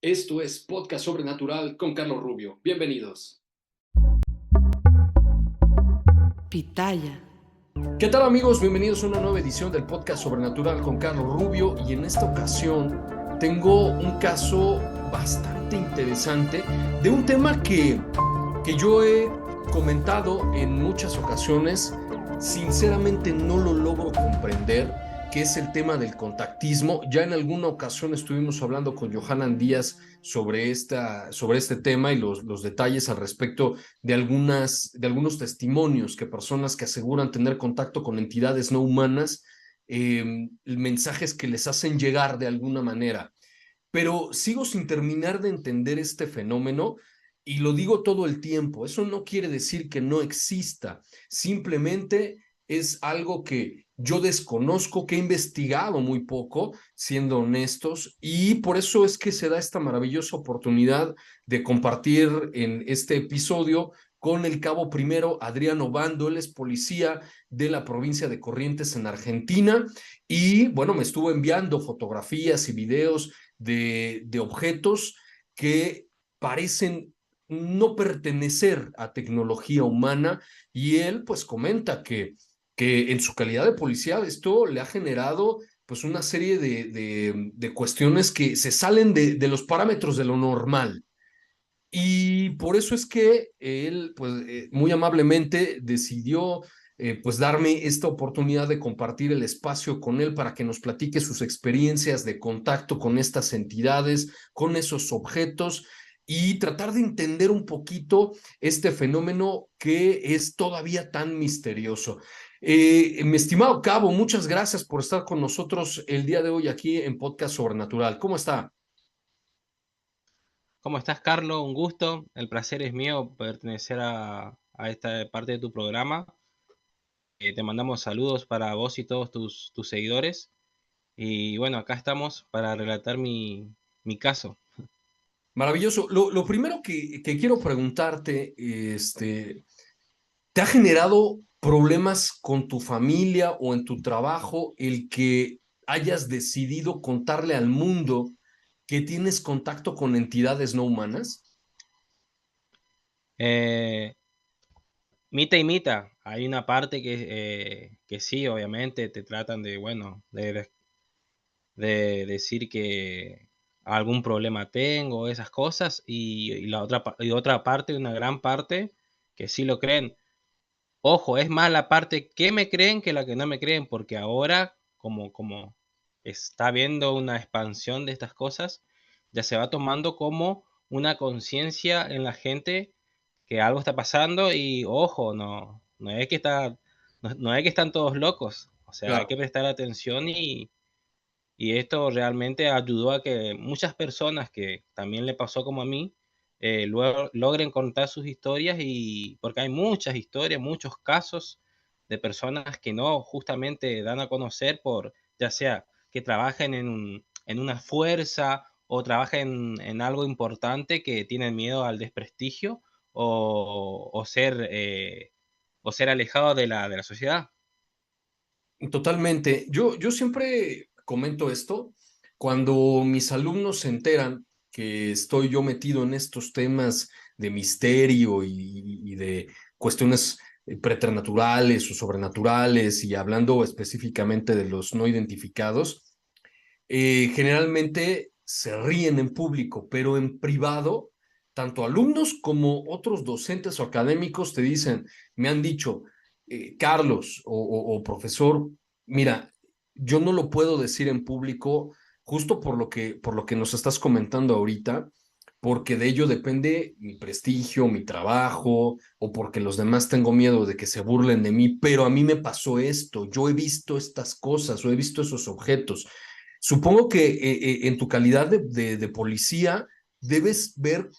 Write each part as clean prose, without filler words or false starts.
Esto es Podcast Sobrenatural con Carlos Rubio. Bienvenidos. Pitaya. ¿Qué tal, amigos? Bienvenidos a una nueva edición del Podcast Sobrenatural con Carlos Rubio, y en esta ocasión tengo un caso bastante interesante de un tema que yo he comentado en muchas ocasiones. Sinceramente no lo logro comprender, que es el tema del contactismo. Ya en alguna ocasión estuvimos hablando con Johanan Díaz sobre este tema y los detalles al respecto de algunos testimonios que personas que aseguran tener contacto con entidades no humanas, mensajes que les hacen llegar de alguna manera. Pero sigo sin terminar de entender este fenómeno, y lo digo todo el tiempo. Eso no quiere decir que no exista, simplemente es algo que yo desconozco, que he investigado muy poco, siendo honestos, y por eso es que se da esta maravillosa oportunidad de compartir en este episodio con el cabo primero Adrián Obando. Él es policía de la provincia de Corrientes en Argentina, y bueno, me estuvo enviando fotografías y videos de objetos que parecen no pertenecer a tecnología humana, y él pues comenta que en su calidad de policía esto le ha generado pues una serie de cuestiones que se salen de los parámetros de lo normal. Y por eso es que él, pues, muy amablemente decidió, pues, darme esta oportunidad de compartir el espacio con él para que nos platique sus experiencias de contacto con estas entidades, con esos objetos, y tratar de entender un poquito este fenómeno que es todavía tan misterioso. Mi estimado Cabo, muchas gracias por estar con nosotros el día de hoy aquí en Podcast Sobrenatural. ¿Cómo está? ¿Cómo estás, Carlos? Un gusto. El placer es mío pertenecer a esta parte de tu programa. Te mandamos saludos para vos y todos tus seguidores. Y bueno, acá estamos para relatar mi caso. Maravilloso. Lo primero que quiero preguntarte, ¿te ha generado problemas con tu familia o en tu trabajo el que hayas decidido contarle al mundo que tienes contacto con entidades no humanas? Eh, Mita y mita. Hay una parte que sí, obviamente, te tratan de, bueno, de decir que algún problema tengo, esas cosas. Y la otra parte, una gran parte, que sí lo creen. Ojo, es más la parte que me creen que la que no me creen, porque ahora, como está habiendo una expansión de estas cosas, ya se va tomando como una conciencia en la gente que algo está pasando y ojo, no es que están todos locos, o sea, hay Claro. que prestar atención y esto realmente ayudó a que muchas personas que también le pasó como a mí, luego logren contar sus historias y porque hay muchas historias, muchos casos de personas que no justamente dan a conocer por, ya sea que trabajen en una fuerza o trabajen en algo importante que tienen miedo al desprestigio o ser alejados de la sociedad. Totalmente. Yo siempre comento esto cuando mis alumnos se enteran que estoy yo metido en estos temas de misterio y de cuestiones preternaturales o sobrenaturales, y hablando específicamente de los no identificados. Generalmente se ríen en público, pero en privado, tanto alumnos como otros docentes o académicos te dicen, me han dicho, Carlos o profesor, mira, yo no lo puedo decir en público justo por lo que nos estás comentando ahorita, porque de ello depende mi prestigio, mi trabajo, o porque los demás tengo miedo de que se burlen de mí, pero a mí me pasó esto, yo he visto estas cosas o he visto esos objetos. Supongo que en tu calidad de policía debes ver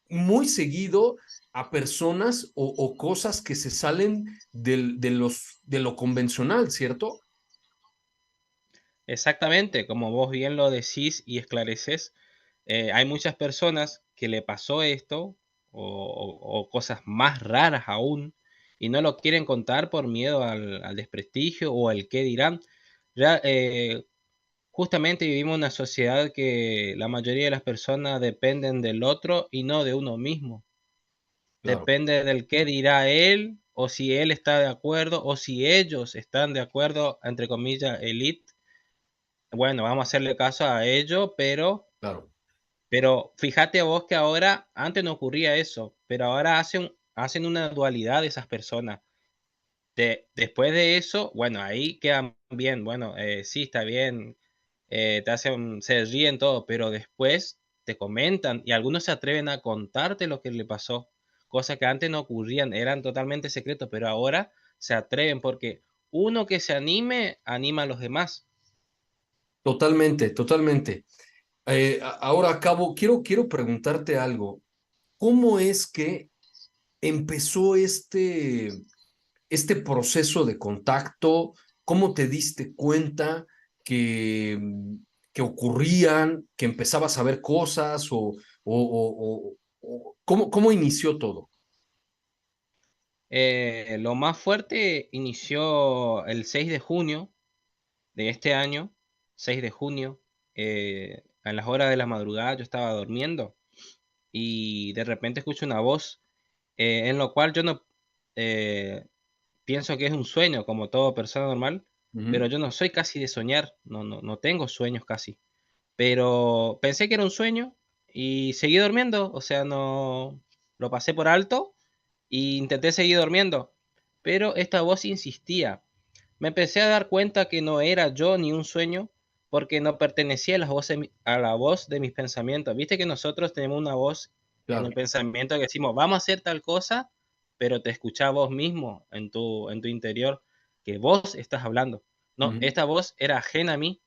muy seguido a personas o cosas que se salen de lo convencional, ¿cierto? Exactamente, como vos bien lo decís y esclareces, hay muchas personas que le pasó esto o cosas más raras aún y no lo quieren contar por miedo al desprestigio o al qué dirán. Ya, justamente vivimos en una sociedad que la mayoría de las personas dependen del otro y no de uno mismo. Claro, Depende del qué dirá él, o si él está de acuerdo, o si ellos están de acuerdo, entre comillas, elite. Bueno, vamos a hacerle caso a ello, claro. pero fíjate vos que ahora, antes no ocurría eso, pero ahora hacen una dualidad de esas personas. Después de eso, bueno, ahí quedan bien, bueno, sí, está bien, se ríen todo, pero después te comentan y algunos se atreven a contarte lo que le pasó, cosas que antes no ocurrían, eran totalmente secretos, pero ahora se atreven porque uno que se anime, anima a los demás. Totalmente, totalmente. Ahora, Cabo, quiero preguntarte algo. ¿Cómo es que empezó este proceso de contacto? ¿Cómo te diste cuenta que, que ocurrían, que empezabas a ver cosas o cómo inició todo? Lo más fuerte inició el 6 de junio de este año, 6 de junio, a las horas de la madrugada yo estaba durmiendo y de repente escucho una voz, en lo cual yo no eh, pienso que es un sueño, como toda persona normal, pero Ujú. yo no soy casi de soñar, no tengo sueños casi. Pero pensé que era un sueño y seguí durmiendo, o sea, no lo pasé por alto e intenté seguir durmiendo, pero esta voz insistía. Me empecé a dar cuenta que no era yo ni un sueño, porque no pertenecía a a la voz de mis pensamientos. Viste que nosotros tenemos una voz en el Claro. pensamiento que decimos, vamos a hacer tal cosa, pero te escuchás vos mismo en tu interior, que vos estás hablando. No, Ujú. esta voz era ajena a mí,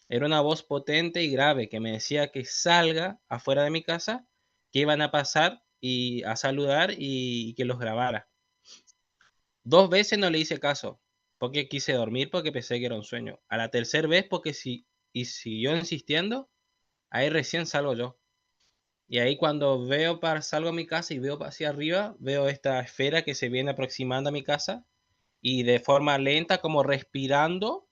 era una voz potente y grave que me decía que salga afuera de mi casa, que iban a pasar y a saludar y que los grabara. Dos veces no le hice caso, porque quise dormir porque pensé que era un sueño. A la tercera vez porque y siguió insistiendo, ahí recién salgo yo. Y ahí cuando salgo a mi casa y veo hacia arriba, veo esta esfera que se viene aproximando a mi casa y de forma lenta como respirando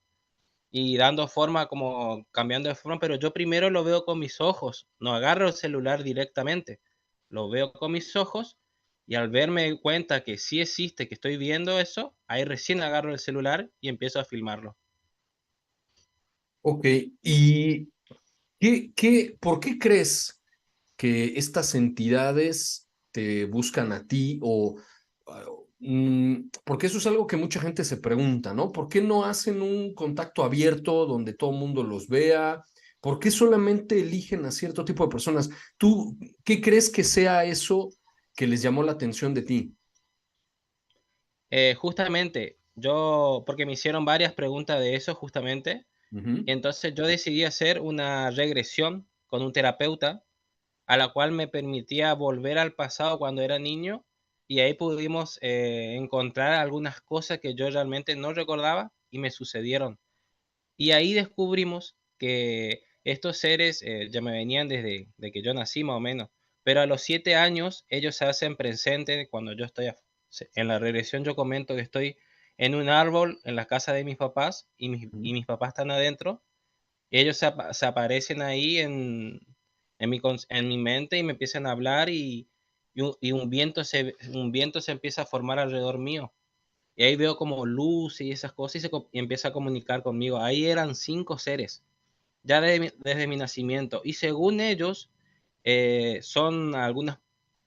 y dando forma como cambiando de forma, pero yo primero lo veo con mis ojos, no agarro el celular directamente, lo veo con mis ojos y al verme cuenta que sí existe, que estoy viendo eso, ahí recién agarro el celular y empiezo a filmarlo. Ok, ¿y por qué crees que estas entidades te buscan a ti porque eso es algo que mucha gente se pregunta, ¿no? ¿Por qué no hacen un contacto abierto donde todo el mundo los vea? ¿Por qué solamente eligen a cierto tipo de personas? ¿Tú qué crees que sea eso que les llamó la atención de ti? Justamente, porque me hicieron varias preguntas de eso justamente, Ujú. entonces yo decidí hacer una regresión con un terapeuta a la cual me permitía volver al pasado cuando era niño y ahí pudimos encontrar algunas cosas que yo realmente no recordaba y me sucedieron. Y ahí descubrimos que estos seres ya me venían desde de que yo nací más o menos, pero a los 7 años ellos se hacen presentes cuando yo estoy en la regresión. Yo comento que estoy en un árbol en la casa de mis papás Ujú. y mis papás están adentro. Ellos se aparecen ahí en mi mente y me empiezan a hablar y un viento se empieza a formar alrededor mío. Y ahí veo como luz y esas cosas y empieza a comunicar conmigo. Ahí eran 5 seres, ya desde mi nacimiento. Y según ellos, son algunas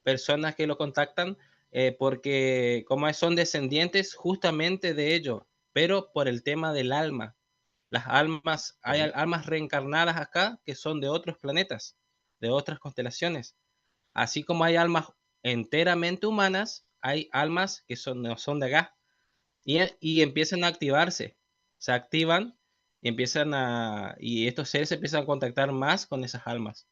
personas que lo contactan porque son descendientes justamente de ellos, pero por el tema del alma. Las almas, hay Ok. almas reencarnadas acá que son de otros planetas, de otras constelaciones. Así como hay almas enteramente humanas, hay almas que no son de acá y empiezan a activarse. Se activan y y estos seres se empiezan a contactar más con esas almas.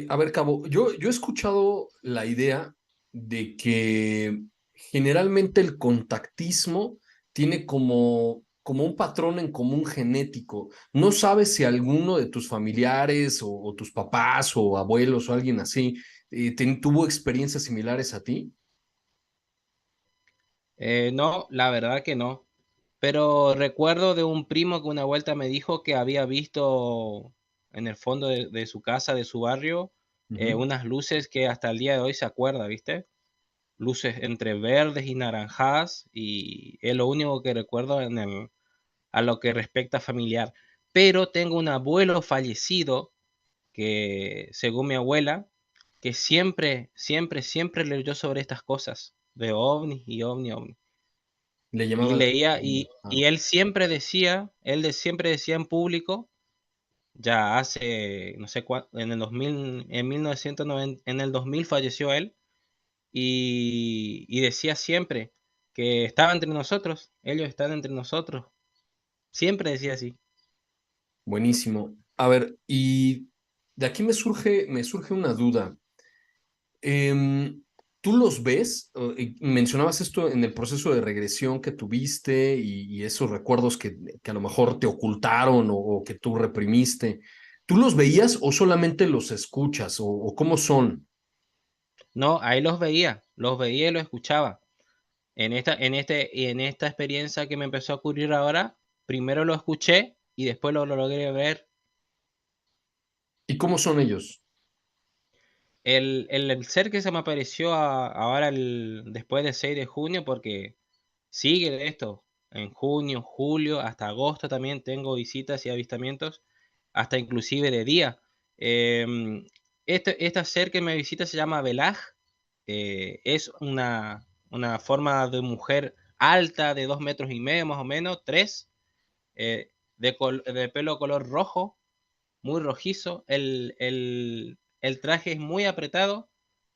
A ver, Cabo, yo he escuchado la idea de que generalmente el contactismo tiene como un patrón en común genético. ¿No sabes si alguno de tus familiares o tus papás o abuelos o alguien así tuvo experiencias similares a ti? No, la verdad que no. pero recuerdo de un primo que una vuelta me dijo que había visto en el fondo de su casa, de su barrio, Ujú. unas luces que hasta el día de hoy se acuerda, ¿viste? Luces entre verdes y naranjadas, y es lo único que recuerdo a lo que respecta a familiar. Pero tengo un abuelo fallecido que, según mi abuela, que siempre, siempre, siempre leyó sobre estas cosas de ovnis y ovni. Le Y llamaba la leía, atención. y él siempre decía, siempre decía en público, ya hace, no sé cuánto, en el 2000, en 1990, en el 2000 falleció él, y decía siempre que estaba entre nosotros, ellos están entre nosotros, siempre decía así. Buenísimo. A ver, y de aquí me surge una duda. Em, ¿Tú los ves? Y mencionabas esto en el proceso de regresión que tuviste y esos recuerdos que a lo mejor te ocultaron o que tú reprimiste. ¿Tú los veías o solamente los escuchas o cómo son? No, ahí los veía y los escuchaba. En esta experiencia que me empezó a ocurrir ahora, primero lo escuché y después lo logré ver. ¿Y cómo son ellos? El ser que se me apareció ahora después del 6 de junio, porque sigue de esto, en junio, julio, hasta agosto también tengo visitas y avistamientos, hasta inclusive de día. Em, esta ser que me visita se llama Belaj, es una forma de mujer alta de 2,5 metros más o menos, tres, de pelo color rojo, muy rojizo. El traje es muy apretado,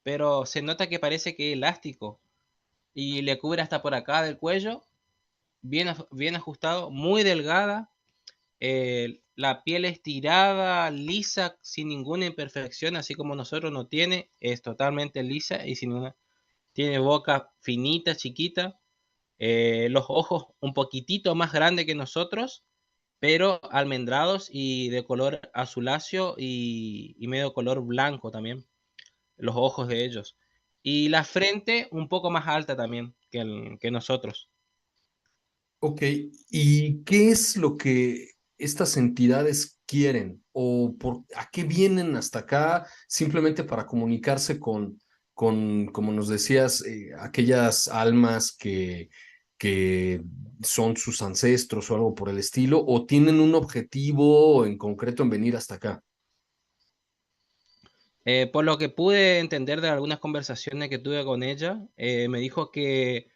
pero se nota que parece que es elástico y le cubre hasta por acá del cuello, bien ajustado, muy delgada. La piel estirada, lisa, sin ninguna imperfección, así como nosotros no tiene, es totalmente lisa y sin una, tiene boca finita, chiquita, los ojos un poquitito más grandes que nosotros, pero almendrados y de color azuláceo y medio color blanco también, los ojos de ellos. Y la frente un poco más alta también que nosotros. Ok, ¿y qué es lo que estas entidades quieren a qué vienen hasta acá? Simplemente para comunicarse con como nos decías, aquellas almas que son sus ancestros o algo por el estilo, o tienen un objetivo en concreto en venir hasta acá. Por lo que pude entender de algunas conversaciones que tuve con ella, me dijo que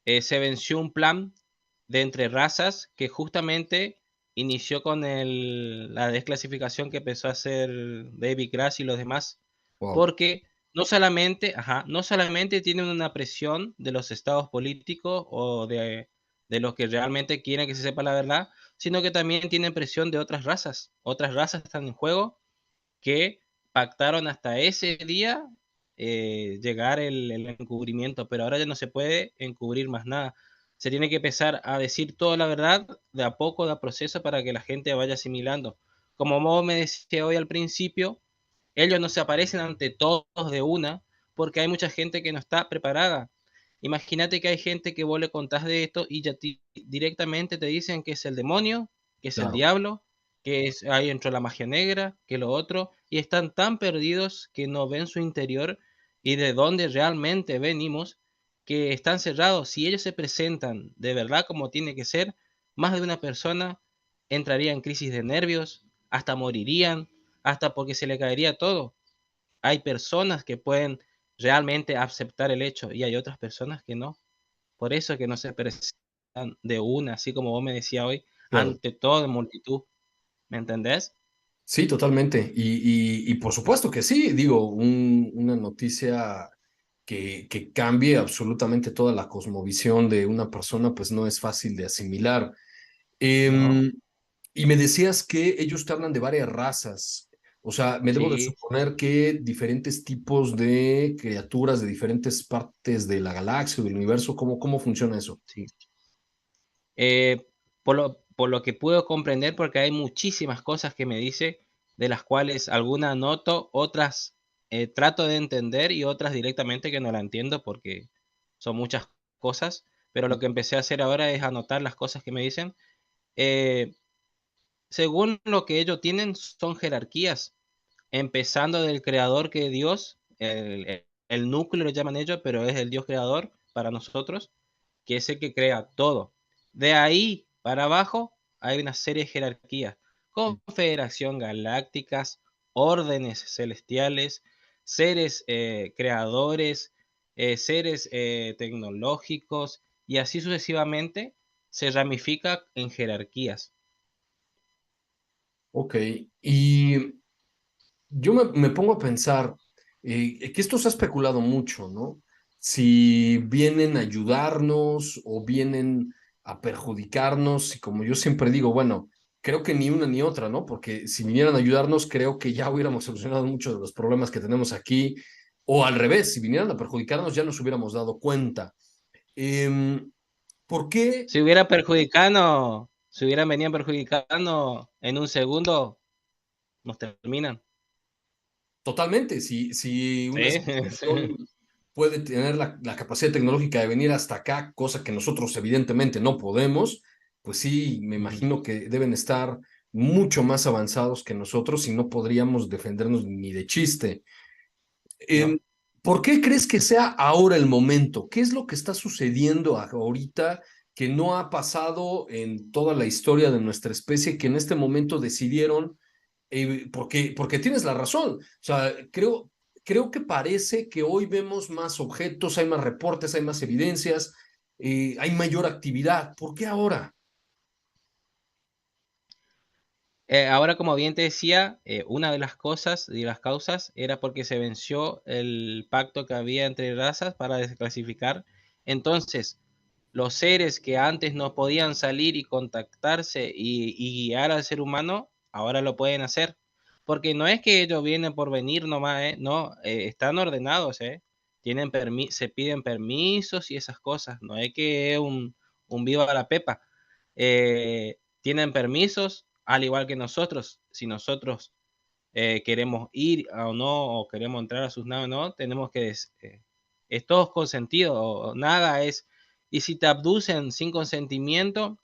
se venció un plan de entre razas que justamente inició con la desclasificación que empezó a hacer David Grass y los demás, Wow. porque no solamente tienen una presión de los estados políticos o de los que realmente quieren que se sepa la verdad, sino que también tienen presión de otras razas. Otras razas están en juego que pactaron hasta ese día llegar el encubrimiento, pero ahora ya no se puede encubrir más nada. Se tiene que empezar a decir toda la verdad de a poco, de a proceso, para que la gente vaya asimilando. Como vos me decía hoy al principio, ellos no se aparecen ante todos de una, porque hay mucha gente que no está preparada. Imagínate que hay gente que vos le contás de esto y ya directamente te dicen que es el demonio, que es el Claro. diablo, que es, ahí entró la magia negra, que lo otro, y están tan perdidos que no ven su interior y de dónde realmente venimos, que están cerrados. Si ellos se presentan de verdad como tiene que ser, más de una persona entraría en crisis de nervios, hasta morirían, hasta porque se le caería todo. Hay personas que pueden realmente aceptar el hecho y hay otras personas que no. Por eso que no se presentan de una, así como vos me decías hoy, Claro. ante toda multitud. ¿Me entendés? Sí, totalmente. Y por supuesto que sí, digo, una noticia que cambie absolutamente toda la cosmovisión de una persona, pues no es fácil de asimilar. No, Em, y me decías que ellos te hablan de varias razas. O sea, me debo de sí, suponer que diferentes tipos de criaturas de diferentes partes de la galaxia o del universo, ¿cómo funciona eso? sí. Por lo que puedo comprender, porque hay muchísimas cosas que me dice, de las cuales algunas noto, otras trato de entender y otras directamente que no la entiendo porque son muchas cosas. pero lo que empecé a hacer ahora es anotar las cosas que me dicen. Eh, Según lo que ellos tienen, son jerarquías, empezando del creador que es Dios, el núcleo lo llaman ellos, pero es el Dios creador para nosotros, que es el que crea todo. De ahí para abajo hay una serie de jerarquías, confederación galácticas, órdenes celestiales, seres creadores, seres tecnológicos, y así sucesivamente se ramifica en jerarquías. Ok, y yo me pongo a pensar que esto se ha especulado mucho, ¿no? Si vienen a ayudarnos o vienen a perjudicarnos, y como yo siempre digo, bueno, creo que ni una ni otra, ¿no? Porque si vinieran a ayudarnos, creo que ya hubiéramos solucionado muchos de los problemas que tenemos aquí, o al revés, si vinieran a perjudicarnos, ya nos hubiéramos dado cuenta. Em, ¿Por qué? Si hubieran venido perjudicando en un segundo, nos terminan. Totalmente, si una Sí, civilización puede tener la capacidad tecnológica de venir hasta acá, cosa que nosotros evidentemente no podemos, pues sí, me Ujú. imagino que deben estar mucho más avanzados que nosotros y no podríamos defendernos ni de chiste. No. Em, ¿Por qué crees que sea ahora el momento? ¿Qué es lo que está sucediendo ahorita que no ha pasado en toda la historia de nuestra especie, que en este momento decidieron, porque tienes la razón, o sea, creo que parece que hoy vemos más objetos, hay más reportes, hay más evidencias, hay mayor actividad. ¿Por qué ahora? Ahora, como bien te decía, una de las cosas y las causas era porque se venció el pacto que había entre razas para desclasificar. Entonces, los seres que antes no podían salir y contactarse y guiar al ser humano, ahora lo pueden hacer. Porque no es que ellos vienen por venir nomás, no, están ordenados, se piden permisos y esas cosas. No es que es un viva a la pepa. Tienen permisos, al igual que nosotros. Si nosotros queremos ir o no, o queremos entrar a sus naves o no, tenemos que, es todo consentido, nada es, y si te abducen sin consentimiento,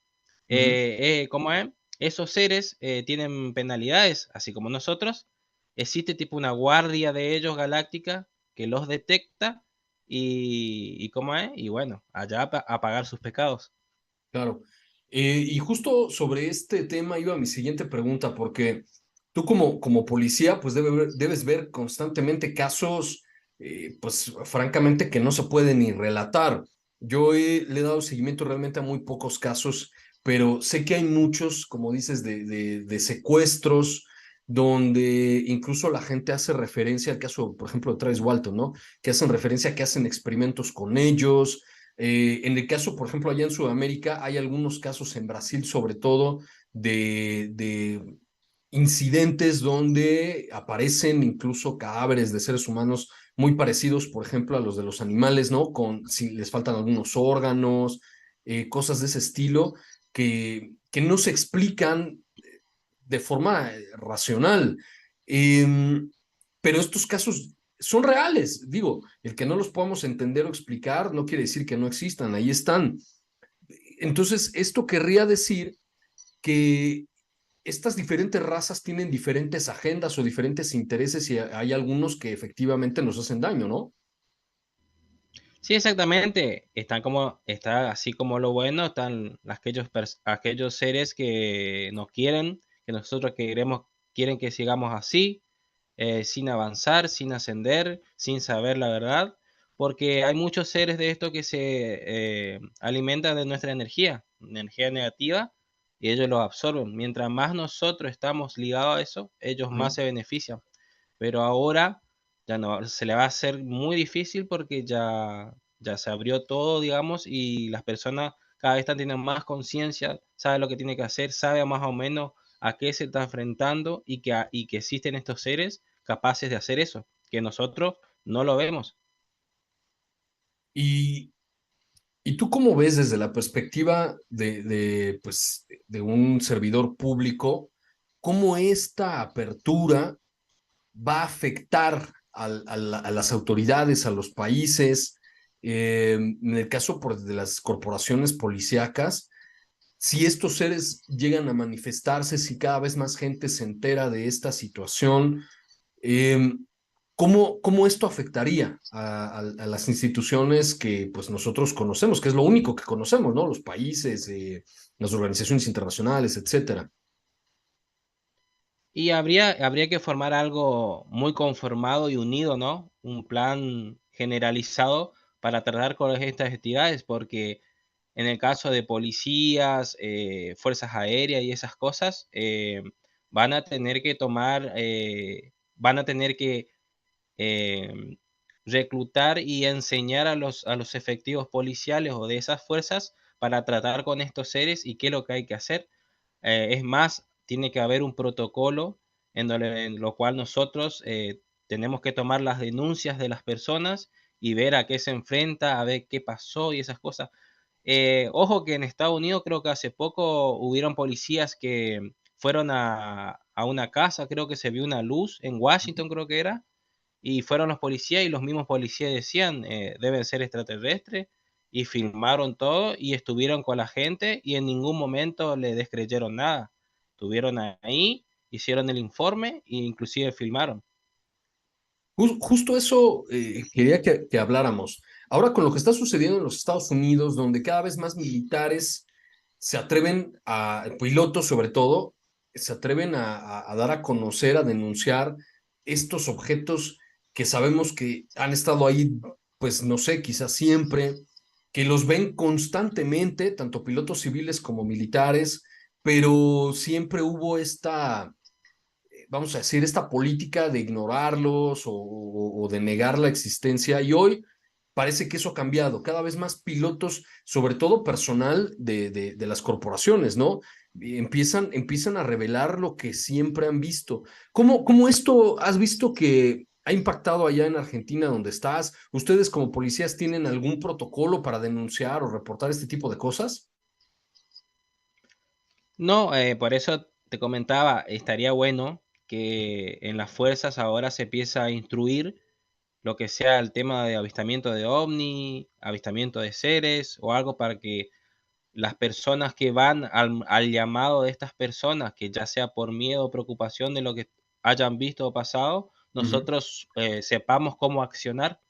Ujú. ¿cómo es? Esos seres tienen penalidades, así como nosotros. Existe tipo una guardia de ellos galáctica que los detecta y ¿cómo es? Y bueno, allá a pagar sus pecados. Claro. Y justo sobre este tema iba mi siguiente pregunta, porque tú como policía, pues debes ver constantemente casos, pues francamente que no se pueden ni relatar. Le he dado seguimiento realmente a muy pocos casos, pero sé que hay muchos, como dices, de secuestros, donde incluso la gente hace referencia al caso, por ejemplo, de Travis Walton, ¿no? Que hacen referencia a que hacen experimentos con ellos. En el caso, por ejemplo, allá en Sudamérica, hay algunos casos en Brasil, sobre todo, de incidentes donde aparecen incluso cadáveres de seres humanos muy parecidos, por ejemplo, a los de los animales, ¿no? Si les faltan algunos órganos, cosas de ese estilo, que no se explican de forma racional. Pero estos casos son reales. Digo, el que no los podamos entender o explicar no quiere decir que no existan, ahí están. Entonces, esto querría decir que estas diferentes razas tienen diferentes agendas o diferentes intereses y hay algunos que efectivamente nos hacen daño, ¿no? Sí, exactamente. Está así como lo bueno, están aquellos seres que nos quieren, que nosotros queremos, quieren que sigamos así, sin avanzar, sin ascender, sin saber la verdad, porque hay muchos seres de esto que se alimentan de nuestra energía negativa, y ellos lo absorben. Mientras más nosotros estamos ligados a eso, ellos más Ujú. se benefician. Pero ahora ya no, se le va a hacer muy difícil porque ya se abrió todo, digamos, y las personas cada vez están teniendo más conciencia, sabe lo que tiene que hacer, sabe más o menos a qué se está enfrentando y que existen estos seres capaces de hacer eso, que nosotros no lo vemos. Y, ¿Y tú cómo ves desde la perspectiva pues, de un servidor público, cómo esta apertura va a afectar a las autoridades, a los países? En el caso de las corporaciones policíacas, si estos seres llegan a manifestarse, si cada vez más gente se entera de esta situación, eh, ¿cómo esto afectaría a las instituciones que pues nosotros conocemos, que es lo único que conocemos, ¿no? Los países, las organizaciones internacionales, etcétera. Y habría que formar algo muy conformado y unido, ¿no? Un plan generalizado para tratar con estas entidades, porque en el caso de policías, fuerzas aéreas y esas cosas, van a tener que van a tener que eh, reclutar y enseñar a los efectivos policiales o de esas fuerzas para tratar con estos seres y qué es lo que hay que hacer. Es más, tiene que haber un protocolo en lo cual nosotros tenemos que tomar las denuncias de las personas y ver a qué se enfrenta, a ver qué pasó y esas cosas. Ojo que en Estados Unidos creo que hace poco hubieron policías que fueron a una casa, creo que se vio una luz en Washington, creo que era, y fueron los policías y los mismos policías decían, deben ser extraterrestres, y filmaron todo y estuvieron con la gente y en ningún momento le descreyeron nada. Estuvieron ahí, hicieron el informe e inclusive filmaron. Justo eso quería que habláramos. Ahora con lo que está sucediendo en los Estados Unidos, donde cada vez más militares se atreven pilotos sobre todo, se atreven a dar a conocer, a denunciar estos objetos que sabemos que han estado ahí, pues no sé, quizás siempre, que los ven constantemente, tanto pilotos civiles como militares, pero siempre hubo vamos a decir, esta política de ignorarlos o de negar la existencia. Y hoy parece que eso ha cambiado. Cada vez más pilotos, sobre todo personal de las corporaciones, ¿no? Y empiezan a revelar lo que siempre han visto. ¿Cómo esto has visto que ha impactado allá en Argentina donde estás? ¿Ustedes como policías tienen algún protocolo para denunciar o reportar este tipo de cosas? No, por eso te comentaba, estaría bueno que en las fuerzas ahora se empiece a instruir lo que sea el tema de avistamiento de ovni, avistamiento de seres o algo para que las personas que van al llamado de estas personas, que ya sea por miedo o preocupación de lo que hayan visto o pasado, Ujú. nosotros sepamos cómo accionar.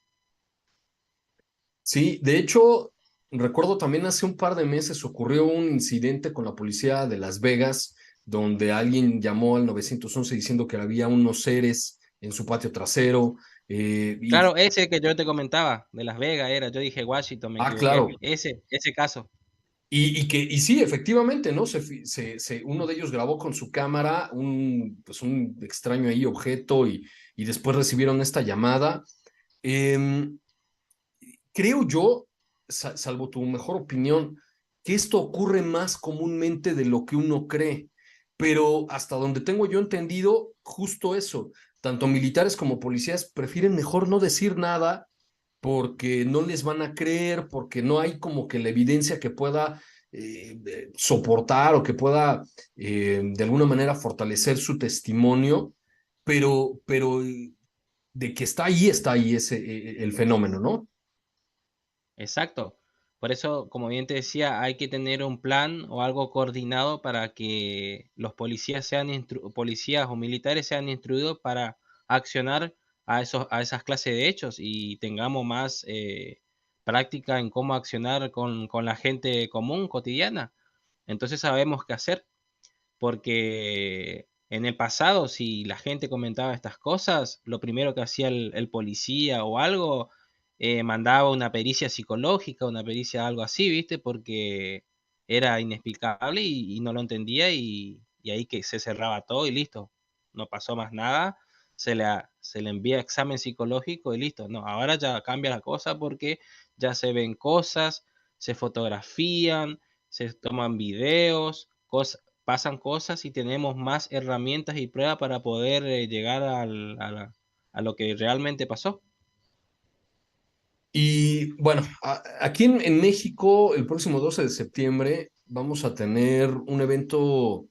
Sí, de hecho, recuerdo también hace un par de meses ocurrió un incidente con la policía de Las Vegas, donde alguien llamó al 911 diciendo que había unos seres en su patio trasero. eh, y, Claro, ese que yo te comentaba, de Las Vegas era, yo dije Washington, me claro. equivoqué. Ese caso. Y sí, efectivamente, ¿no? Uno de ellos grabó con su cámara pues un extraño ahí objeto y después recibieron esta llamada. Em, Creo yo, salvo tu mejor opinión, que esto ocurre más comúnmente de lo que uno cree, pero hasta donde tengo yo entendido, justo eso, tanto militares como policías prefieren mejor no decir nada porque no les van a creer, porque no hay como que la evidencia que pueda soportar o que pueda de alguna manera fortalecer su testimonio, pero de que está ahí ese, el fenómeno, ¿no? Exacto. Por eso, como bien te decía, hay que tener un plan o algo coordinado para que los policías policías o militares sean instruidos para accionar a esas clases de hechos y tengamos más práctica en cómo accionar con la gente común, cotidiana. Entonces sabemos qué hacer, porque en el pasado, si la gente comentaba estas cosas, lo primero que hacía el policía o algo, mandaba una pericia psicológica, una pericia algo así, ¿viste? Porque era inexplicable y no lo entendía y ahí que se cerraba todo y listo, no pasó más nada, se le envía examen psicológico y listo. No, ahora ya cambia la cosa porque ya se ven cosas, se fotografían, se toman videos, pasan cosas y tenemos más herramientas y pruebas para poder llegar a lo que realmente pasó. Y bueno, aquí en México, el próximo 12 de septiembre, vamos a tener un evento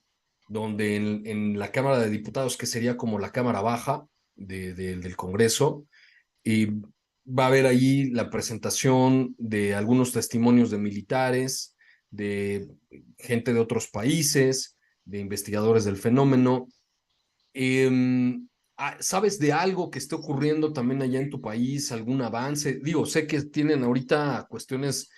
donde en la Cámara de Diputados, que sería como la Cámara Baja del Congreso, y va a haber allí la presentación de algunos testimonios de militares, de gente de otros países, de investigadores del fenómeno. Em, ¿Sabes de algo que esté ocurriendo también allá en tu país? ¿Algún avance? Digo, sé que tienen ahorita cuestiones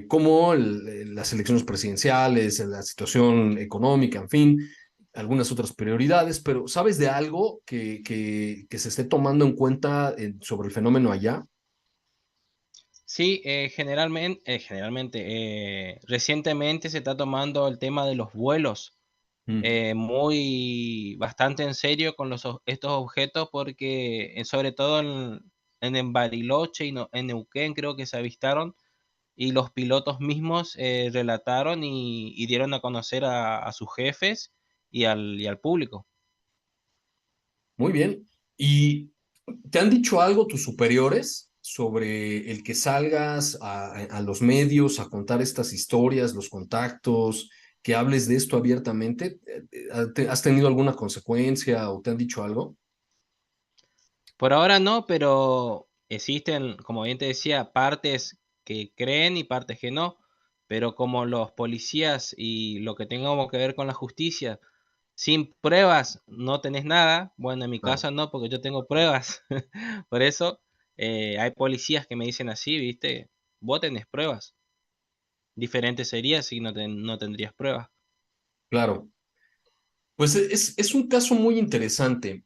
como las elecciones presidenciales, la situación económica, en fin, algunas otras prioridades, pero ¿sabes de algo que se esté tomando en cuenta sobre el fenómeno allá? Sí, recientemente se está tomando el tema de los vuelos Mm, bastante en serio con estos objetos porque sobre todo en Bariloche y en Neuquén creo que se avistaron y los pilotos mismos relataron y dieron a conocer a sus jefes y al público. muy bien. ¿Y te han dicho algo tus superiores sobre el que salgas a los medios a contar estas historias, los contactos, que hables de esto abiertamente? ¿Has tenido alguna consecuencia o te han dicho algo? Por ahora no, pero existen, como bien te decía, partes que creen y partes que no. Pero como los policías y lo que tengamos que ver con la justicia, sin pruebas no tenés nada. Bueno, en mi Claro, caso no, porque yo tengo pruebas. Por eso hay policías que me dicen así, ¿viste? Vos tenés pruebas. Diferente sería si no tendrías pruebas. claro. Pues es un caso muy interesante.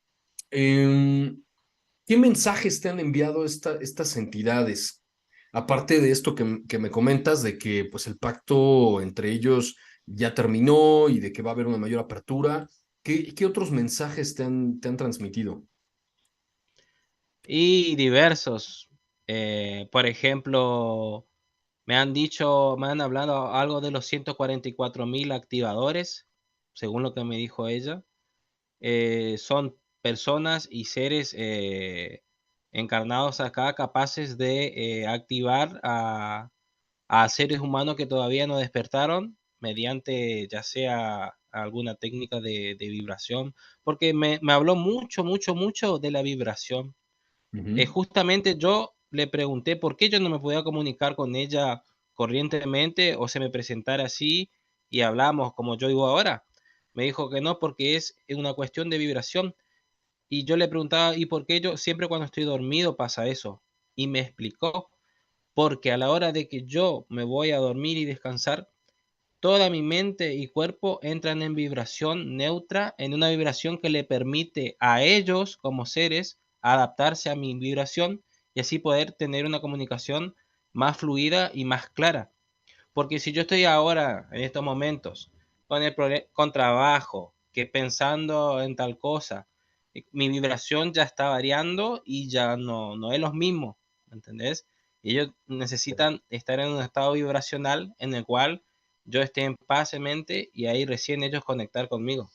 Em, ¿Qué mensajes te han enviado estas entidades? Aparte de esto que me comentas, de que pues el pacto entre ellos ya terminó y de que va a haber una mayor apertura, ¿qué otros mensajes te han transmitido? Y diversos. Por ejemplo, me han hablado algo de los 144.000 activadores, según lo que me dijo ella. Son personas y seres encarnados acá capaces de activar a seres humanos que todavía no despertaron mediante ya sea alguna técnica de vibración, porque me habló mucho, mucho, mucho de la vibración. Ujú, Justamente yo le pregunté por qué yo no me podía comunicar con ella corrientemente o se me presentara así y hablamos como yo digo ahora. Me dijo que no, porque es una cuestión de vibración. Y yo le preguntaba, ¿y por qué yo siempre cuando estoy dormido pasa eso? Y me explicó, porque a la hora de que yo me voy a dormir y descansar, toda mi mente y cuerpo entran en vibración neutra, en una vibración que le permite a ellos como seres adaptarse a mi vibración y así poder tener una comunicación más fluida y más clara. Porque si yo estoy ahora, en estos momentos, con trabajo, que pensando en tal cosa, mi vibración ya está variando y ya no es lo mismo, ¿entendés? Y ellos necesitan estar en un estado vibracional en el cual yo esté en paz en mente y ahí recién ellos conectar conmigo.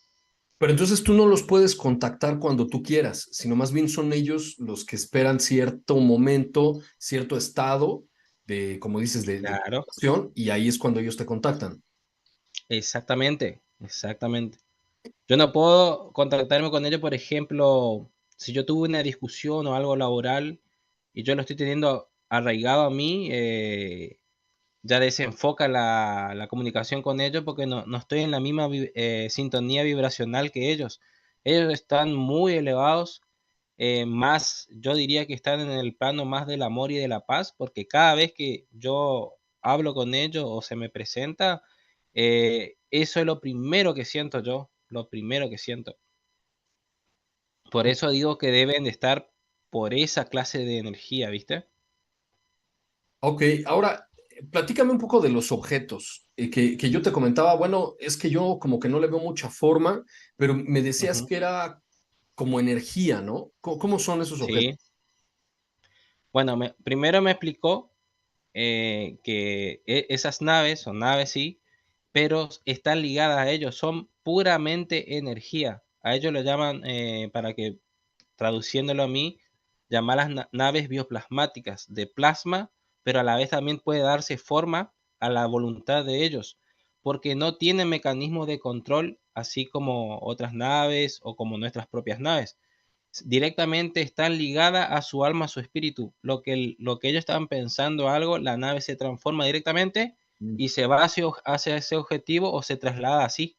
pero entonces tú no los puedes contactar cuando tú quieras, sino más bien son ellos los que esperan cierto momento, cierto estado de, como dices, de Claro, activación, y ahí es cuando ellos te contactan. exactamente, exactamente. Yo no puedo contactarme con ellos, por ejemplo, si yo tuve una discusión o algo laboral y yo lo estoy teniendo arraigado a mí, ya desenfoca la comunicación con ellos porque no estoy en la misma sintonía vibracional que ellos. Ellos están muy elevados, más, yo diría que están en el plano más del amor y de la paz, porque cada vez que yo hablo con ellos o se me presenta, eso es lo primero que siento yo, lo primero que siento. Por eso digo que deben de estar por esa clase de energía, ¿viste? Ok, ahora platícame un poco de los objetos que yo te comentaba. Bueno, es que yo como que no le veo mucha forma, pero me decías Ujú. que era como energía, ¿no? ¿Cómo son esos objetos? Sí. Bueno, primero me explicó que esas naves son naves, sí, pero están ligadas a ellos, son puramente energía. A ellos lo llaman, para que traduciéndolo a mí, llamarlas naves bioplasmáticas de plasma, pero a la vez también puede darse forma a la voluntad de ellos, porque no tienen mecanismo de control, así como otras naves o como nuestras propias naves. directamente están ligadas a su alma, a su espíritu. Lo que ellos estaban pensando algo, la nave se transforma directamente Mm. y se va hacia ese objetivo o se traslada así.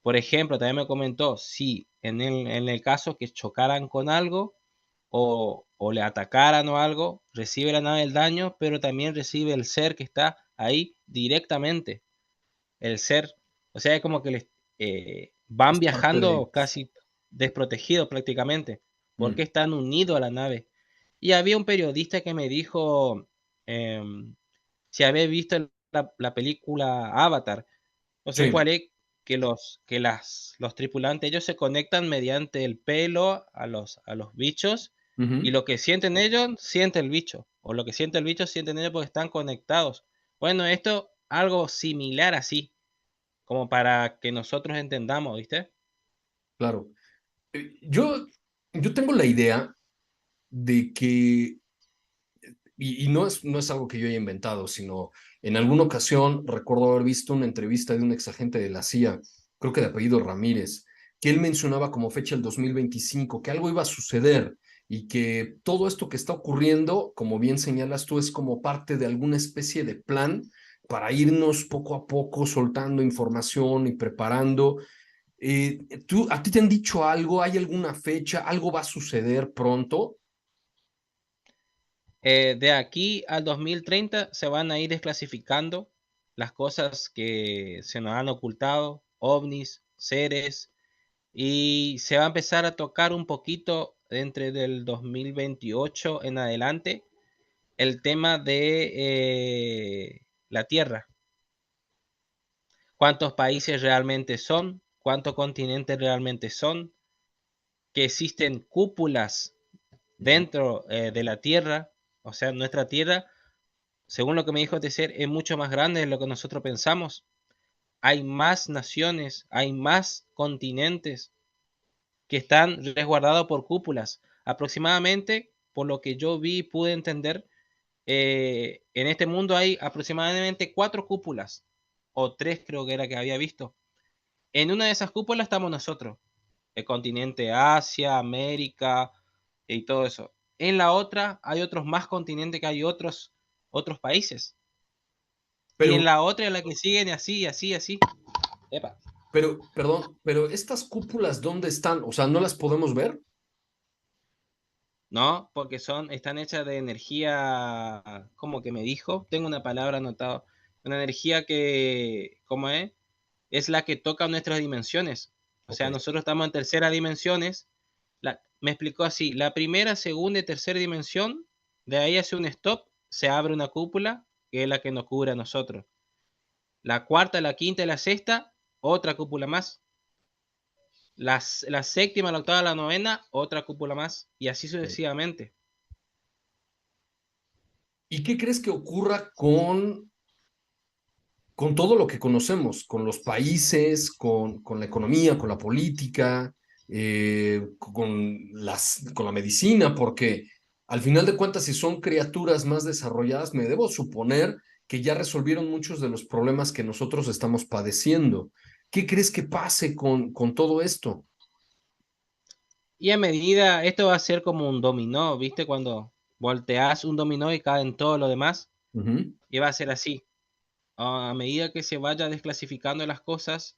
Por ejemplo, también me comentó si en el caso que chocaran con algo o le atacaran o algo, recibe la nave el daño, pero también recibe el ser que está ahí directamente. El ser, o sea, es como que van Es parte de viajando ellos. casi desprotegidos prácticamente, porque Mm. están unidos a la nave. Y había un periodista que me dijo si había visto la película Avatar, no sé Sí. cuál es, los tripulantes, ellos se conectan mediante el pelo a los bichos y Ujú. lo que sienten ellos, siente el bicho, o lo que siente el bicho, sienten ellos porque están conectados. Bueno, esto algo similar así, como para que nosotros entendamos, ¿viste? Claro. Yo tengo la idea de que, y no es algo que yo haya inventado, sino en alguna ocasión recuerdo haber visto una entrevista de un ex agente de la CIA, creo que de apellido Ramírez, que él mencionaba como fecha el 2025, que algo iba a suceder y que todo esto que está ocurriendo, como bien señalas tú, es como parte de alguna especie de plan para irnos poco a poco soltando información y preparando. ¿A ti te han dicho algo? ¿Hay alguna fecha? ¿Algo va a suceder pronto? De aquí al 2030 se van a ir desclasificando las cosas que se nos han ocultado, ovnis, seres, y se va a empezar a tocar un poquito entre del 2028 en adelante el tema de la Tierra. ¿Cuántos países realmente son? ¿Cuántos continentes realmente son? Que existen cúpulas dentro de la Tierra, o sea, nuestra Tierra, según lo que me dijo Tecer, es mucho más grande de lo que nosotros pensamos. Hay más naciones, hay más continentes que están resguardados por cúpulas. Aproximadamente, por lo que yo vi y pude entender, en este mundo hay aproximadamente 4 cúpulas, o 3 creo que era que había visto. En una de esas cúpulas estamos nosotros, el continente Asia, América y todo eso. En la otra hay otros más continentes que hay otros países. Y en Pero, la otra, en la que siguen, así, así, así. Epa. perdón, pero estas cúpulas, ¿dónde están? O sea, ¿no las podemos ver? No, porque están hechas de energía, como que me dijo, tengo una palabra anotada, una energía que, ¿cómo es? Es la que toca nuestras dimensiones. O Ok. sea, nosotros estamos en tercera dimensiones. Me explicó así, la primera, segunda y tercera dimensión, de ahí hace un stop, se abre una cúpula, que es la que nos cubre a nosotros. La cuarta, la quinta y la sexta, otra cúpula más. La séptima, la octava, la novena, otra cúpula más. Y así Ok. sucesivamente. ¿Y qué crees que ocurra con todo lo que conocemos, con los países, con la economía, con la política, con la medicina? Porque al final de cuentas, si son criaturas más desarrolladas, me debo suponer que ya resolvieron muchos de los problemas que nosotros estamos padeciendo. ¿Qué crees que pase con todo esto? Y a medida, esto va a ser como un dominó, ¿viste? Cuando volteas un dominó y caen todo lo demás. Ujú. Y va a ser así. A medida que se vaya desclasificando las cosas,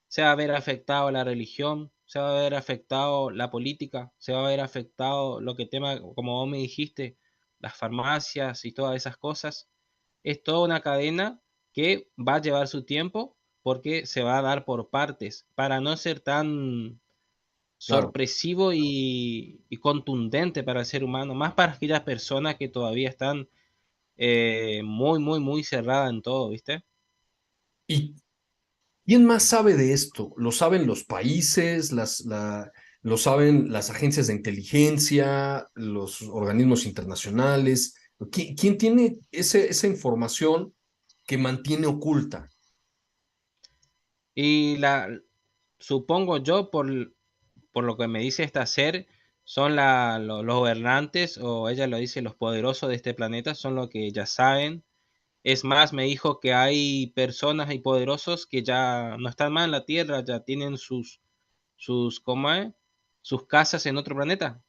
se va a ver afectado la religión, se va a ver afectado la política, se va a ver afectado lo que tema, como vos me dijiste, las farmacias y todas esas cosas. Es toda una cadena que va a llevar su tiempo porque se va a dar por partes para no ser tan Claro. sorpresivo y contundente para el ser humano, más para aquellas personas que todavía están muy, muy, muy cerradas en todo, ¿viste? ¿Y quién más sabe de esto? ¿Lo saben los países, lo saben las agencias de inteligencia, los organismos internacionales? ¿Quién tiene esa información que mantiene oculta? Y supongo yo, por lo que me dice esta ser, son los gobernantes, o ella lo dice, los poderosos de este planeta, son los que ya saben. Es más, me dijo que hay personas y poderosos que ya no están más en la Tierra, ya tienen ¿cómo es? sus casas en otro planeta.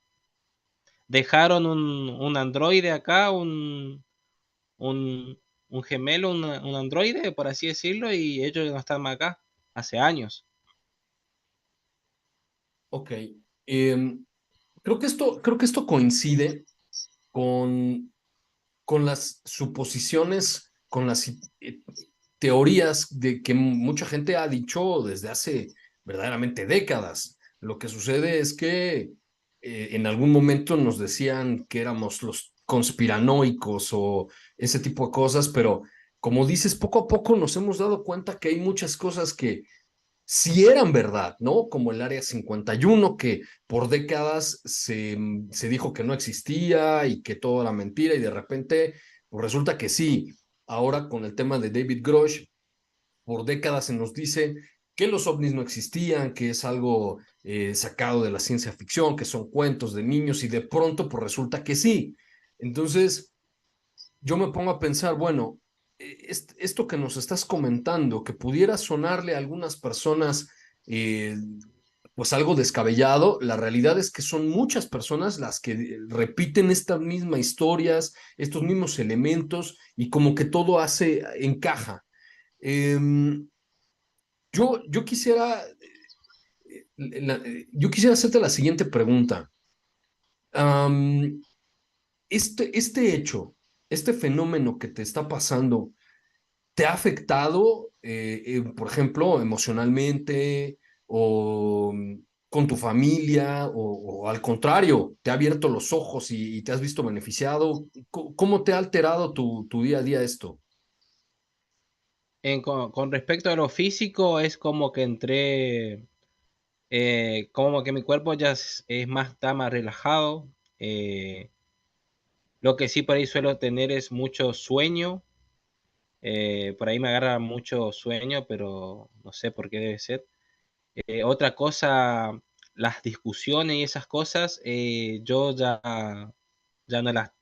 Dejaron un androide acá, un, un gemelo, un androide, por así decirlo, y ellos no están más acá hace años. Ok. Em, creo que esto coincide con, con las suposiciones, con las teorías de que mucha gente ha dicho desde hace verdaderamente décadas. Lo que sucede es que en algún momento nos decían que éramos los conspiranoicos o ese tipo de cosas, pero como dices, poco a poco nos hemos dado cuenta que hay muchas cosas que sí eran verdad, ¿no? Como el Área 51, que por décadas se dijo que no existía y que todo era mentira y de repente, pues resulta que sí. Ahora con el tema de David Grosh, por décadas se nos dice que los ovnis no existían, que es algo sacado de la ciencia ficción, que son cuentos de niños y de pronto pues resulta que sí. Entonces, yo me pongo a pensar, bueno, esto que nos estás comentando, que pudiera sonarle a algunas personas eh, pues algo descabellado, la realidad es que son muchas personas las que repiten estas mismas historias, estos mismos elementos y como que todo encaja. Em, yo quisiera, yo quisiera hacerte la siguiente pregunta. Am, este hecho, este fenómeno que te está pasando, ¿te ha afectado, por ejemplo, emocionalmente o con tu familia o al contrario, te ha abierto los ojos y te has visto beneficiado? ¿Cómo te ha alterado tu día a día esto? Con respecto a lo físico, es como que entré, como que mi cuerpo ya es más, está más relajado. eh, lo que sí por ahí suelo tener es mucho sueño. Por ahí me agarra mucho sueño, pero no sé por qué debe ser. Otra cosa, las discusiones y esas cosas, yo ya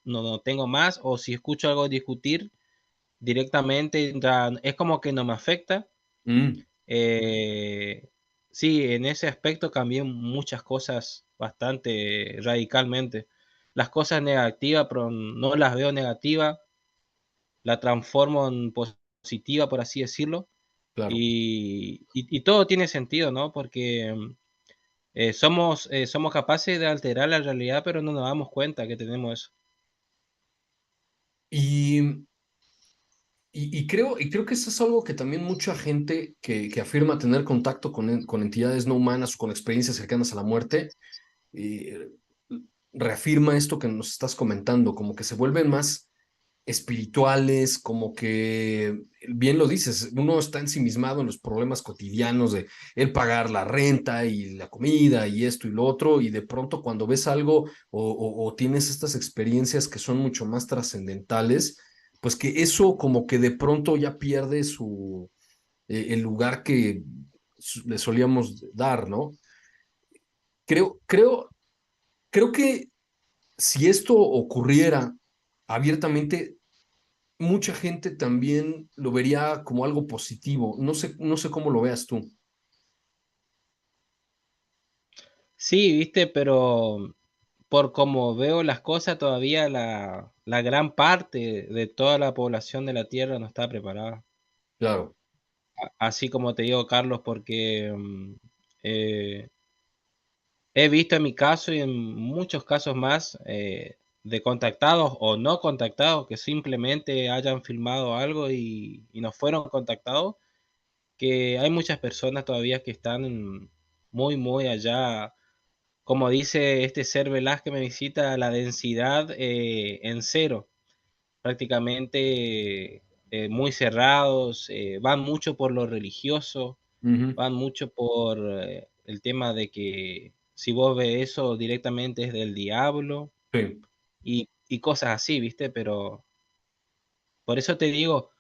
no tengo más, o si escucho algo discutir directamente, ya es como que no me afecta. Mm, Eh, sí, en ese aspecto cambié muchas cosas bastante radicalmente. Las cosas negativas, pero no las veo negativas, la transformo en positiva, por así decirlo, claro. y todo tiene sentido, ¿no? Porque somos capaces de alterar la realidad, pero no nos damos cuenta que tenemos eso. Y, y creo que eso es algo que también mucha gente que afirma tener contacto con entidades no humanas o con experiencias cercanas a la muerte, eh, reafirma esto que nos estás comentando, como que se vuelven más espirituales, como que, bien lo dices, uno está ensimismado en los problemas cotidianos de el pagar la renta y la comida y esto y lo otro, y de pronto cuando ves algo o tienes estas experiencias que son mucho más trascendentales, pues que eso como que de pronto ya pierde el lugar que le solíamos dar, ¿no? Creo, creo, creo que si esto ocurriera abiertamente, mucha gente también lo vería como algo positivo. No sé cómo lo veas tú. Sí, viste, pero por como veo las cosas, todavía la gran parte de toda la población de la Tierra no está preparada. Claro. Así como te digo, Carlos, porque eh, he visto en mi caso y en muchos casos más, de contactados o no contactados que simplemente hayan filmado algo y no fueron contactados, que hay muchas personas todavía que están muy, muy allá. Como dice este ser Velázquez que me visita, la densidad en cero, prácticamente muy cerrados, van mucho por lo religioso, Ujú. van mucho por el tema de que si vos ves eso directamente es del diablo Sí, y cosas así, ¿viste? Pero por eso te digo,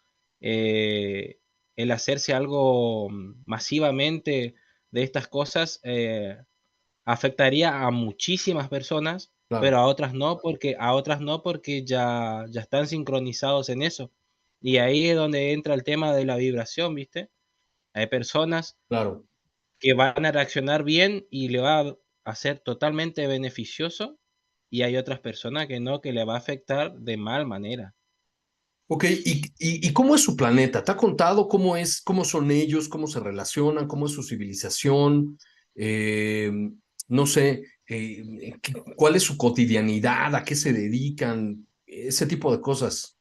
eh, el hacerse algo masivamente de estas cosas, afectaría a muchísimas personas, pero claro. a otras no porque ya están sincronizados en eso. Y ahí es donde entra el tema de la vibración, ¿viste? Hay personas Claro. que van a reaccionar bien y le va a ser totalmente beneficioso y hay otras personas que no, que le va a afectar de mal manera. Ok, ¿y cómo es su planeta? ¿Te ha contado cómo es, cómo son ellos, cómo se relacionan, cómo es su civilización? Eh, no sé, ¿cuál es su cotidianidad? ¿A qué se dedican? Ese tipo de cosas.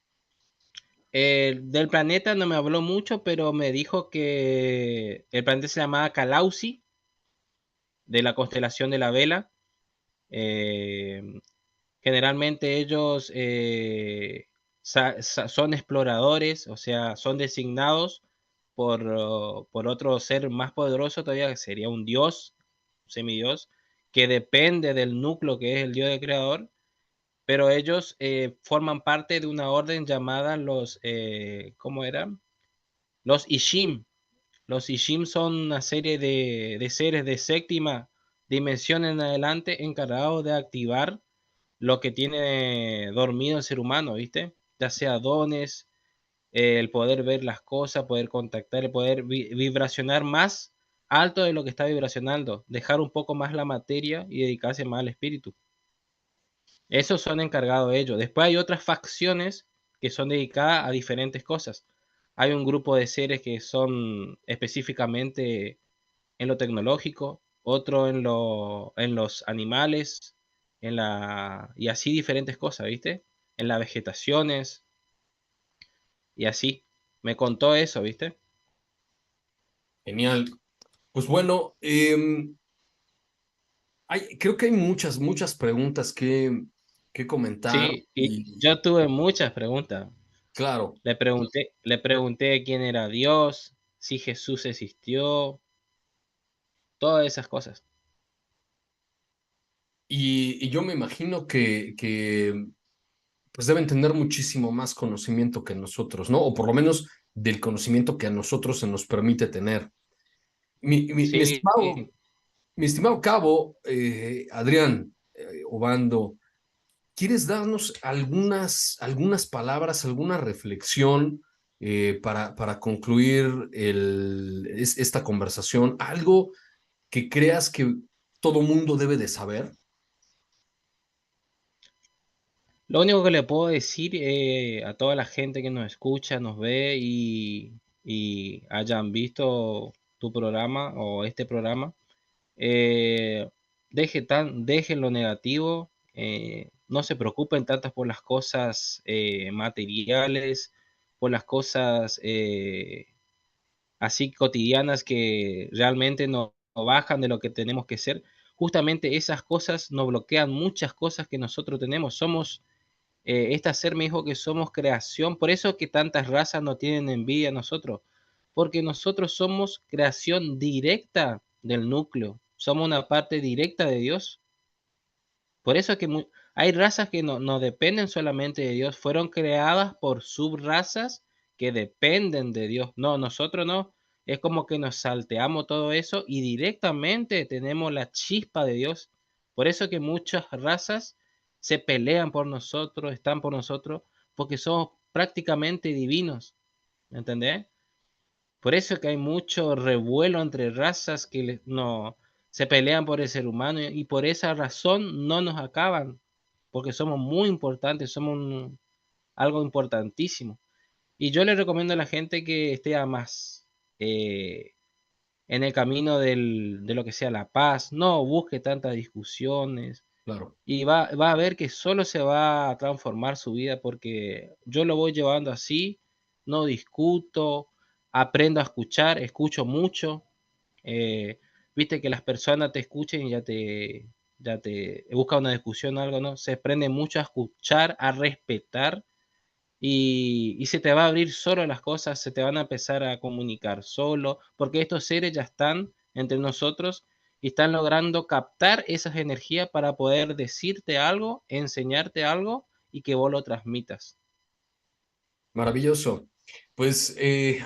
Del planeta no me habló mucho, pero me dijo que el planeta se llamaba Calausi, de la constelación de la Vela. Eh, Generalmente ellos son exploradores, o sea, son designados por otro ser más poderoso todavía, que sería un dios, semidios, que depende del núcleo que es el dios del creador, pero ellos forman parte de una orden llamada ¿cómo eran? Los Ishim. Los Ishim son una serie de seres de séptima dimensión en adelante encargados de activar lo que tiene dormido el ser humano, ¿viste? Ya sea dones, el poder ver las cosas, poder contactar, el poder vibracionar más alto de lo que está vibracionando, dejar un poco más la materia y dedicarse más al espíritu. Esos son encargados de ellos. Después hay otras facciones que son dedicadas a diferentes cosas. Hay un grupo de seres que son específicamente en lo tecnológico, otro en los animales, y así diferentes cosas, ¿viste? En las vegetaciones y así. Me contó eso, ¿viste? Genial. Pues bueno, creo que hay muchas preguntas que comentar Sí, y y yo tuve muchas preguntas. claro. Le pregunté quién era Dios, si Jesús existió, todas esas cosas. Y yo me imagino que pues deben tener muchísimo más conocimiento que nosotros, ¿no? O por lo menos del conocimiento que a nosotros se nos permite tener. Mi, mi, mi Sí, estimado, mi estimado Cabo, Adrián Obando, ¿quieres darnos algunas palabras, alguna reflexión para concluir esta conversación? ¿Algo que creas que todo mundo debe de saber? lo único que le puedo decir a toda la gente que nos escucha, nos ve y hayan visto tu programa o este programa, eh, dejen lo negativo, no se preocupen tantas por las cosas materiales, por las cosas así cotidianas que realmente no bajan de lo que tenemos que ser. Justamente esas cosas nos bloquean muchas cosas que nosotros tenemos. Esta ser me dijo que somos creación, por eso que tantas razas no tienen envidia a nosotros, porque nosotros somos creación directa del núcleo, somos una parte directa de Dios. Por eso que hay razas que no dependen solamente de Dios, fueron creadas por subrazas que dependen de Dios. No, nosotros no. Es como que nos salteamos todo eso y directamente tenemos la chispa de Dios. Por eso que muchas razas se pelean por nosotros, están por nosotros, porque somos prácticamente divinos. ¿Me entendés? Por eso que hay mucho revuelo entre razas que no se pelean por el ser humano y por esa razón no nos acaban, porque somos muy importantes, algo importantísimo. Y yo le recomiendo a la gente que esté a más eh, en el camino de lo que sea la paz, no busque tantas discusiones Claro. y va a ver que solo se va a transformar su vida porque yo lo voy llevando así, no discuto, aprendo a escuchar, escucho mucho, eh, viste que las personas te escuchen y ya te busca una discusión o algo, ¿no? Se aprende mucho a escuchar, a respetar y se te va a abrir solo las cosas, se te van a empezar a comunicar solo, porque estos seres ya están entre nosotros y están logrando captar esas energías para poder decirte algo, enseñarte algo y que vos lo transmitas. Maravilloso. Pues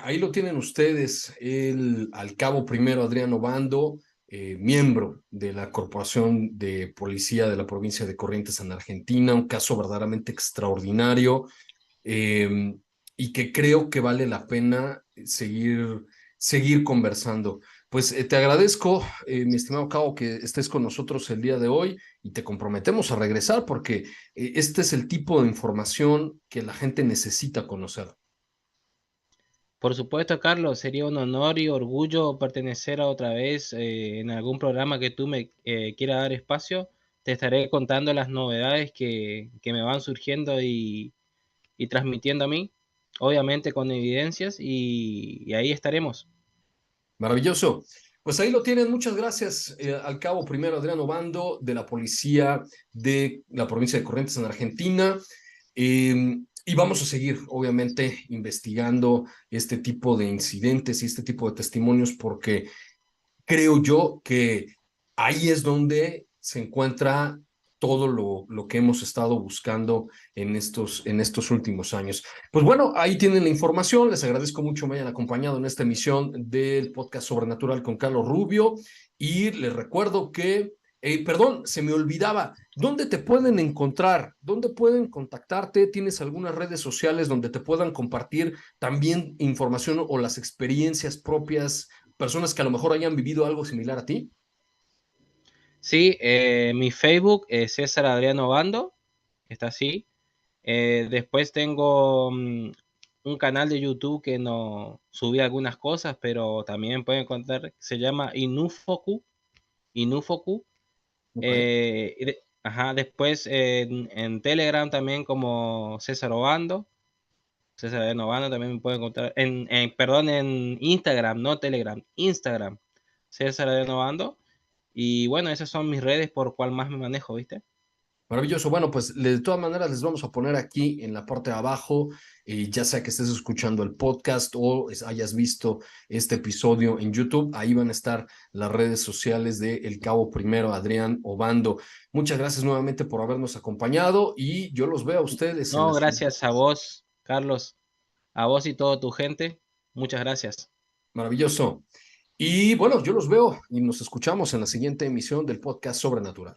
ahí lo tienen ustedes, el al cabo primero Adrián Obando, miembro de la Corporación de Policía de la provincia de Corrientes en Argentina, un caso verdaderamente extraordinario eh, y que creo que vale la pena seguir conversando. Pues te agradezco, mi estimado Cabo, que estés con nosotros el día de hoy y te comprometemos a regresar porque este es el tipo de información que la gente necesita conocer. Por supuesto, Carlos, sería un honor y orgullo pertenecer a otra vez en algún programa que tú me quieras dar espacio. Te estaré contando las novedades que me van surgiendo y transmitiendo a mí, obviamente con evidencias, y ahí estaremos. Maravilloso. Pues ahí lo tienen. Muchas gracias al Cabo Primero Adriano Bando de la Policía de la provincia de Corrientes en Argentina. Y vamos a seguir, obviamente, investigando este tipo de incidentes y este tipo de testimonios porque creo yo que ahí es donde se encuentra todo lo que hemos estado buscando en estos últimos años. Pues bueno, ahí tienen la información. Les agradezco mucho que me hayan acompañado en esta emisión del podcast Sobrenatural con Carlos Rubio. Y les recuerdo que, perdón, se me olvidaba, ¿dónde te pueden encontrar? ¿Dónde pueden contactarte? ¿Tienes algunas redes sociales donde te puedan compartir también información o las experiencias propias, personas que a lo mejor hayan vivido algo similar a ti? Sí, mi Facebook es César Adriano Bando, está así. Después tengo un canal de YouTube que no subí algunas cosas, pero también pueden encontrar, se llama Inufoku, Inufoku. Ok. Ajá, después en Telegram también como César Obando, César Adriano Obando también me pueden encontrar, perdón, en Instagram, no Telegram, Instagram, César Adriano Obando. Y bueno, esas son mis redes por cual más me manejo, ¿viste? Maravilloso. Bueno, pues de todas maneras les vamos a poner aquí en la parte de abajo, ya sea que estés escuchando el podcast o hayas visto este episodio en YouTube, ahí van a estar las redes sociales de El Cabo Primero, Adrián Obando. Muchas gracias nuevamente por habernos acompañado y yo los veo a ustedes en No, la siguiente. gracias a vos, Carlos, a vos y toda tu gente. Muchas gracias. Maravilloso. Y bueno, yo los veo y nos escuchamos en la siguiente emisión del podcast Sobrenatural.